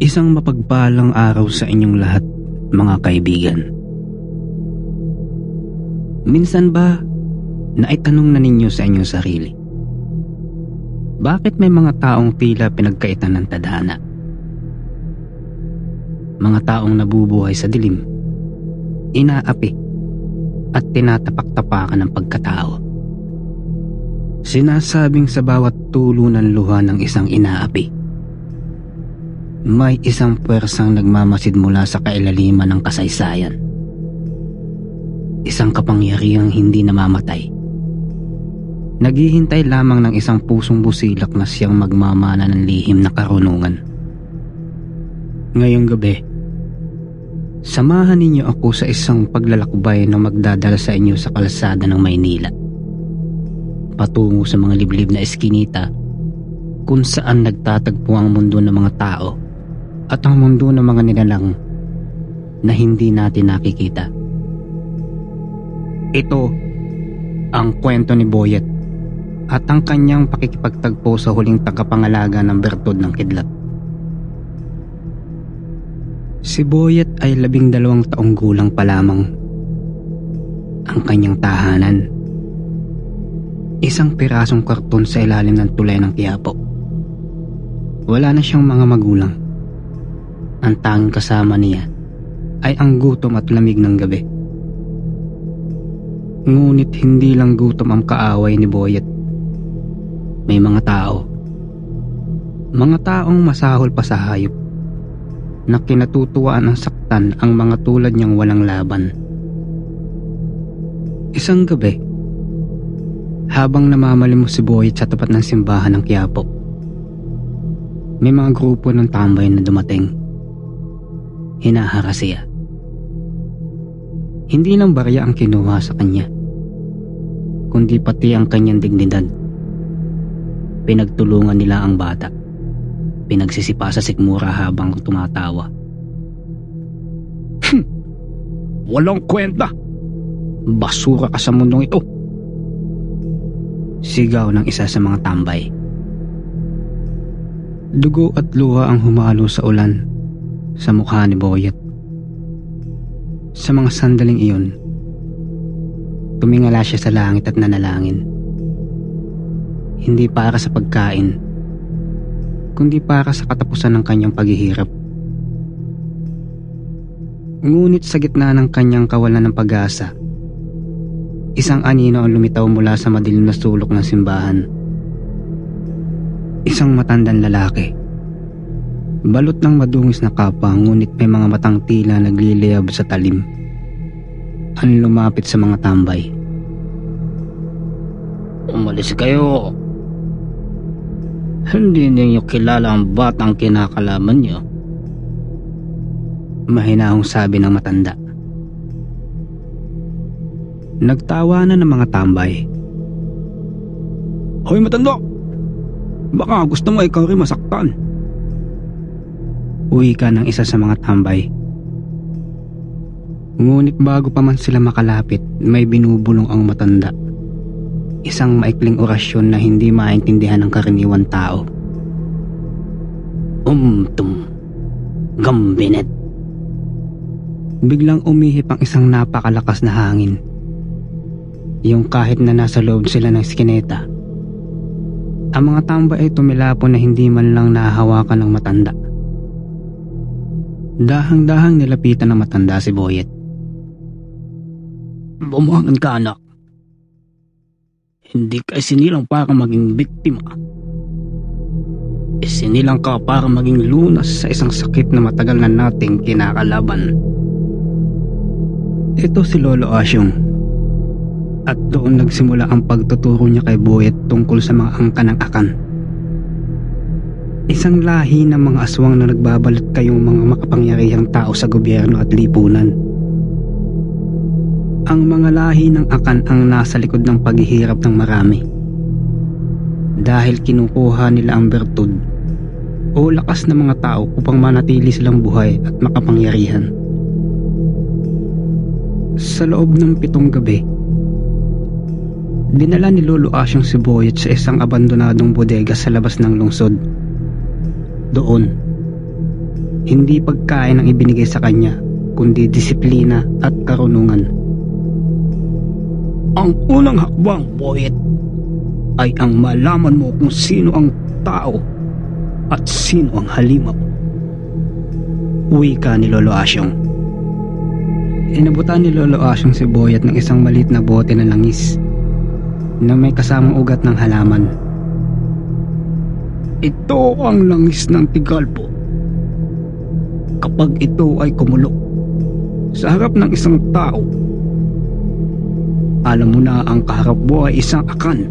Isang mapagpalang araw sa inyong lahat, mga kaibigan. Minsan ba naitanong na ninyo sa inyong sarili, bakit may mga taong tila pinagkaitan ng tadhana? Mga taong nabubuhay sa dilim, inaapi at tinatapak-tapakan ng pagkatao. Sinasabing sa bawat tulo ng luha ng isang inaapi, may isang puwersang nagmamasid mula sa kailaliman ng kasaysayan. Isang kapangyarihang hindi namamatay. Naghihintay lamang ng isang pusong busilak na siyang magmamana ng lihim na karunungan. Ngayong gabi, samahan ninyo ako sa isang paglalakbay na magdadala sa inyo sa kalsada ng Maynila, patungo sa mga liblib na eskinita kung saan nagtatagpo ang mundo ng mga tao at ang mundo ng mga nilalang na hindi natin nakikita. Ito ang kwento ni Boyet at ang kanyang pakikipagtagpo sa huling tagapangalaga ng bertud ng kidlat. Si Boyet ay 12 taong gulang pa lamang. Ang kanyang tahanan, isang pirasong karton sa ilalim ng tulay ng Quiapo. Wala na siyang mga magulang. Ang tanging kasama niya ay ang gutom at lamig ng gabi. Ngunit hindi lang gutom ang kaaway ni Boyet. May mga taong masahol pa sa hayop, na kinatutuwaan ng saktan ang mga tulad niyang walang laban. Isang gabi, habang namamalimos si Boyet sa tapat ng simbahan ng Quiapo, may mga grupo ng tambay na dumating. Hinaharas siya. Hindi lang barya ang kinuha sa kanya, kundi pati ang kanyang dignidad. Pinagtulungan nila ang bata. Pinagsisipa sa sikmura habang tumatawa. Walang kwenta! Basura ka sa mundong ito! Sigaw ng isa sa mga tambay. Dugo at luha ang humalo sa ulan sa mukha ni Boyet. Sa mga sandaling iyon, tumingala siya sa langit at nanalangin. Hindi para sa pagkain, kundi para sa katapusan ng kanyang paghihirap. Ngunit sa gitna ng kanyang kawalan ng pag-asa, isang anino ang lumitaw mula sa madilim na sulok ng simbahan. Isang matandang lalaki, balot ng madungis na kapa, ngunit may mga matang tila nagliliyab sa talim. Ang lumapit sa mga tambay. Umalis kayo! Hindi ninyo kilala ang batang kinakalaban niyo. Mahinahong sabi ng matanda. Nagtawanan ng mga tambay. Hoy matanda! Baka gusto mo ikaw rin masaktan. Uwi ka ng isa sa mga tambay. Ngunit bago pa man sila makalapit, may binubulong ang matanda. Isang maikling orasyon na hindi maintindihan ng karaniwang tao. Gambinet. Biglang umihip ang isang napakalakas na hangin. Yung kahit na nasa loob sila ng skineta, ang mga tambay ay tumilapon na hindi man lang nahahawakan ng matanda. Dahang-dahang nilapitan ng matanda si Boyet. Bumangon ka, anak. Hindi ka isinilang para maging biktima. Isinilang ka para maging lunas sa isang sakit na matagal na nating kinakalaban. Ito si Lolo Asyong. At doon nagsimula ang pagtuturo niya kay Boyet tungkol sa mga angka ng Akan. Isang lahi ng mga aswang na nagbabalot kayong mga makapangyarihang tao sa gobyerno at lipunan. Ang mga lahi ng Akan ang nasa likod ng paghihirap ng marami. Dahil kinukuha nila ang bertud o lakas ng mga tao upang manatili silang buhay at makapangyarihan. Sa loob ng 7 gabi, dinala ni Lolo Asyong si Boyet sa isang abandonadong bodega sa labas ng lungsod. Doon, Hindi pagkain ang ibinigay sa kanya, kundi disiplina at karunungan. Ang unang hakbang, Boyet, ay ang malaman mo kung sino ang tao at sino ang halimaw. Wika ni Lolo Asyong. Inabutan ni Lolo Asyong si Boyet ng isang maliit na bote ng langis na may kasamang ugat ng halaman. Ito ang langis ng Tigalpo. Kapag ito ay kumulok sa harap ng isang tao, alam mo na ang kaharap mo ay isang akan.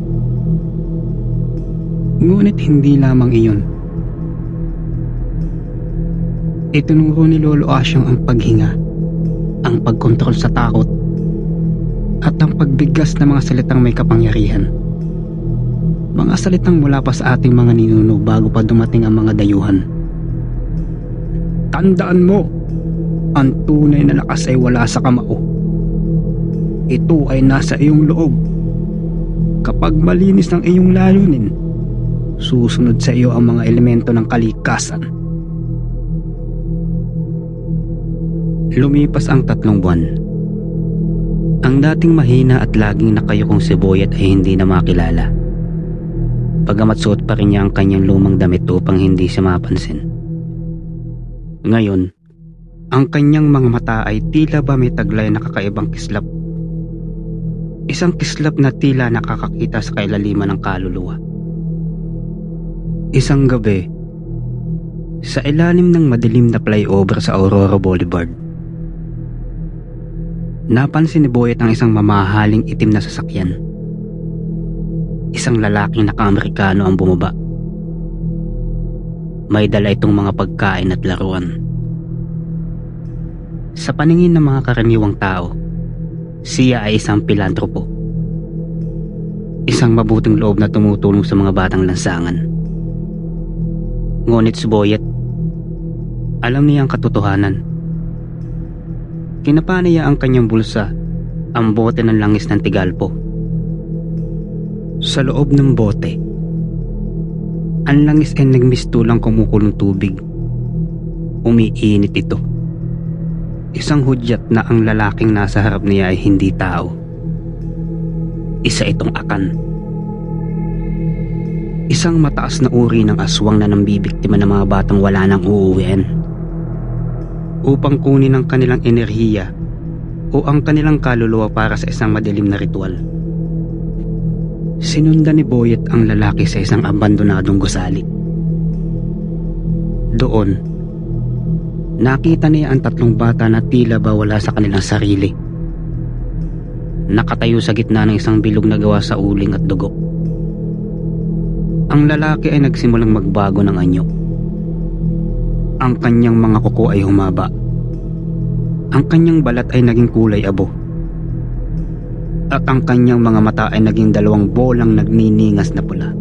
Ngunit hindi lamang iyon. Itinuro ni Lolo Asyong ang paghinga, ang pagkontrol sa takot, at ang pagbigkas ng mga salitang may kapangyarihan. Mga salitang mula pa sa ating mga ninuno bago pa dumating ang mga dayuhan. Tandaan mo, ang tunay na lakas ay wala sa kamao. Ito ay nasa iyong loob. Kapag malinis ang iyong layunin, susunod sa iyo ang mga elemento ng kalikasan. Lumipas ang 3 buwan. Ang dating mahina at laging nakayukong si Boyet ay hindi na makilala. Pagamat suot pa rin niya ang kanyang lumang damit upang hindi siya mapansin. Ngayon, ang kanyang mga mata ay tila ba may taglay na kakaibang kislap. Isang kislap na tila nakakakita sa kailaliman ng kaluluwa. Isang gabi, sa ilalim ng madilim na flyover sa Aurora Boulevard, napansin ni Boyet ang isang mamahaling itim na sasakyan. Isang lalaking naka-Amerikano ang bumaba. May dala itong mga pagkain at laruan. Sa paningin ng mga karaniwang tao, siya ay isang pilantropo. Isang mabuting loob na tumutulong sa mga batang lansangan. Ngunit si Boyet, alam niya ang katotohanan. Kinapa niya ang kanyang bulsa, ang bote ng langis ng Tigalpo. Sa loob ng bote, ang langis ay nagmistulang kumukulong tubig. Umiinit ito. Isang hudyat na ang lalaking nasa harap niya ay hindi tao. Isa itong akan. Isang mataas na uri ng aswang na nambibiktima ng mga batang wala nang uuwian, upang kunin ang kanilang enerhiya o ang kanilang kaluluwa para sa isang madilim na ritual. Sinundan ni Boyet ang lalaki sa isang abandonadong gusali. Doon, nakita niya ang 3 bata na tila ba wala sa kanilang sarili. Nakatayo sa gitna ng isang bilog na gawa sa uling at dugo. Ang lalaki ay nagsimulang magbago ng anyo. Ang kanyang mga kuko ay humaba. Ang kanyang balat ay naging kulay abo. At ang kanyang mga mata ay naging 2 bolang nagniningas na pula.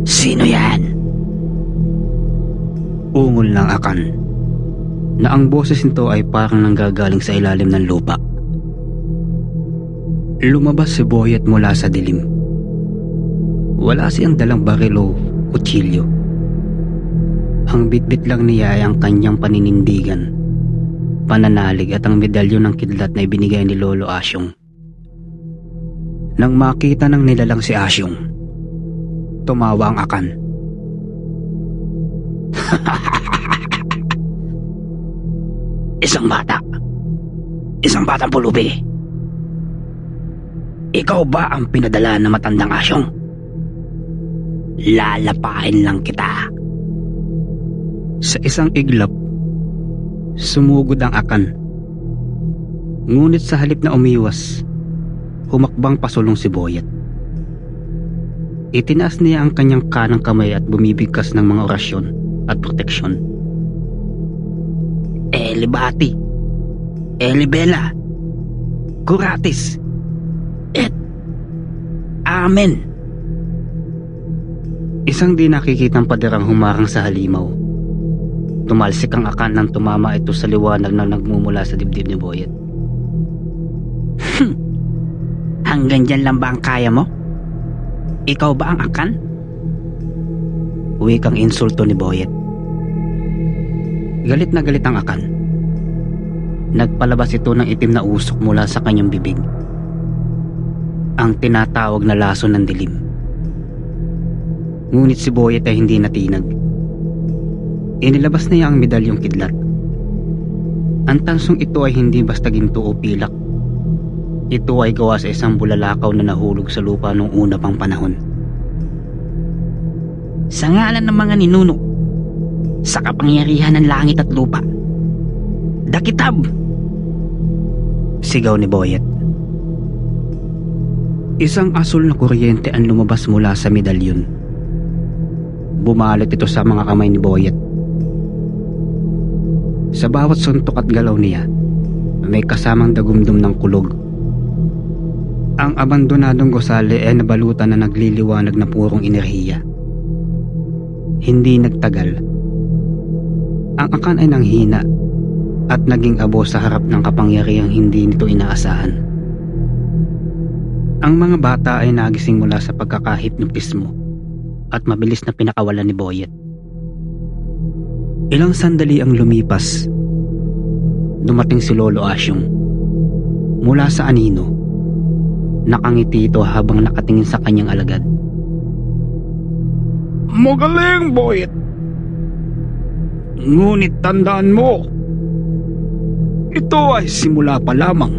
Sino yan? Ungol ng akan, na ang boses nito ay parang nanggagaling sa ilalim ng lupa. Lumabas si Boyet mula sa dilim. Wala siyang dalang baril o kutsilyo. Ang bitbit lang niya ay ang kanyang paninindigan, pananalig at ang medalyon ng kidlat na ibinigay ni Lolo Asyong. Nang makita ng nilalang si Asyong, tumawa ang akan. Isang bata. Isang batang pulubi. Ikaw ba ang pinadala na matandang Asyong? Lalapain lang kita. Sa isang iglap, sumugod ang akan. Ngunit sa halip na umiwas, humakbang pasulong si Boyet. Itinaas niya ang kanyang kanang kamay at bumibigkas ng mga orasyon at proteksyon. Elibati, Elibela, Curatis, et Amen. Isang di nakikitang paderang humarang sa halimaw. Tumalsik ang akan nang tumama ito sa liwanag na nagmumula sa dibdib ni Boyet. Hanggang dyan lang ba ang kaya mo? Ikaw ba ang akan? Wikang insulto ni Boyet. Galit na galit ang Akan. Nagpalabas ito ng itim na usok mula sa kanyang bibig. Ang tinatawag na laso ng dilim. Ngunit si Boyet ay hindi natinag. Inilabas niya ang medalyong kidlat. Ang tansong ito ay hindi basta ginto o pilak. Ito ay gawa sa isang bulalakaw na nahulog sa lupa noong una pang panahon. Sa ngalan ng mga ninuno, sa kapangyarihan ng langit at lupa, Dakitab! Sigaw ni Boyet. Isang asul na kuryente ang lumabas mula sa medalyon. Bumalot ito sa mga kamay ni Boyet. Sa bawat suntok at galaw niya, may kasamang dagumdum ng kulog. Ang abandonadong gusali ay nabalutan na nagliliwanag na purong enerhiya. Hindi nagtagal. Ang Akan ay nanghina at naging abo sa harap ng kapangyarihang hindi nito inaasahan. Ang mga bata ay nagising mula sa pagkakahipnotismo at mabilis na pinakawalan ni Boyet. Ilang sandali ang lumipas. Dumating si Lolo Asyong. Mula sa anino, nakangiti ito habang nakatingin sa kanyang alagad. Magaling, Boyet! Ngunit tandaan mo, ito ay simula pa lamang.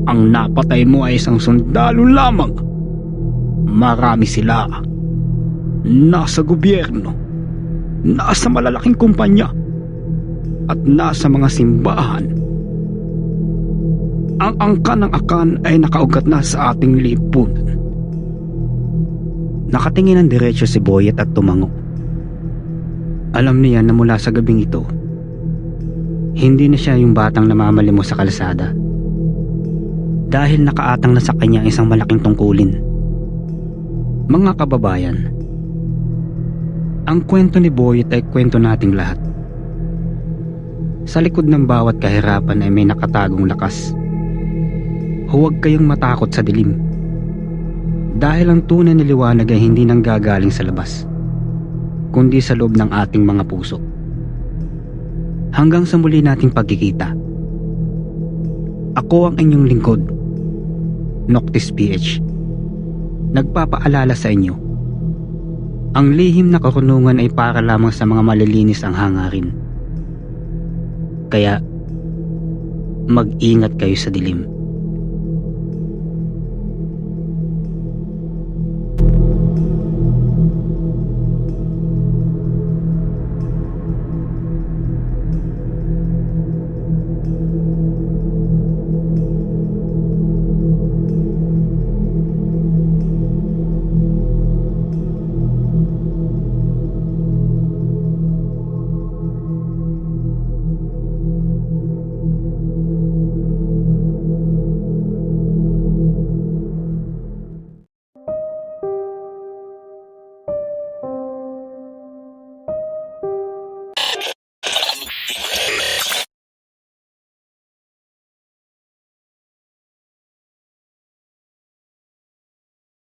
Ang napatay mo ay isang sundalo lamang. Marami sila. Nasa gobyerno, nasa malalaking kumpanya, at nasa mga simbahan. Ang angka ng Akan ay nakaugat na sa ating lipunan. Nakatingin ng diretsyo si Boyet at tumango. Alam niya na mula sa gabing ito, hindi na siya yung batang namamalimos sa kalsada. Dahil nakaatang na sa kanya isang malaking tungkulin. Mga kababayan, ang kwento ni Boyet ay kwento nating lahat. Sa likod ng bawat kahirapan ay may nakatagong lakas. Huwag kayong matakot sa dilim. Dahil ang tunay na liwanag ay hindi nanggagaling sa labas, kundi sa loob ng ating mga puso. Hanggang sa muli nating pagkikita. Ako ang inyong lingkod, Noctis PH. Nagpapaalala sa inyo, ang lihim na karunungan ay para lamang sa mga malilinis ang hangarin. Kaya, mag-ingat kayo sa dilim.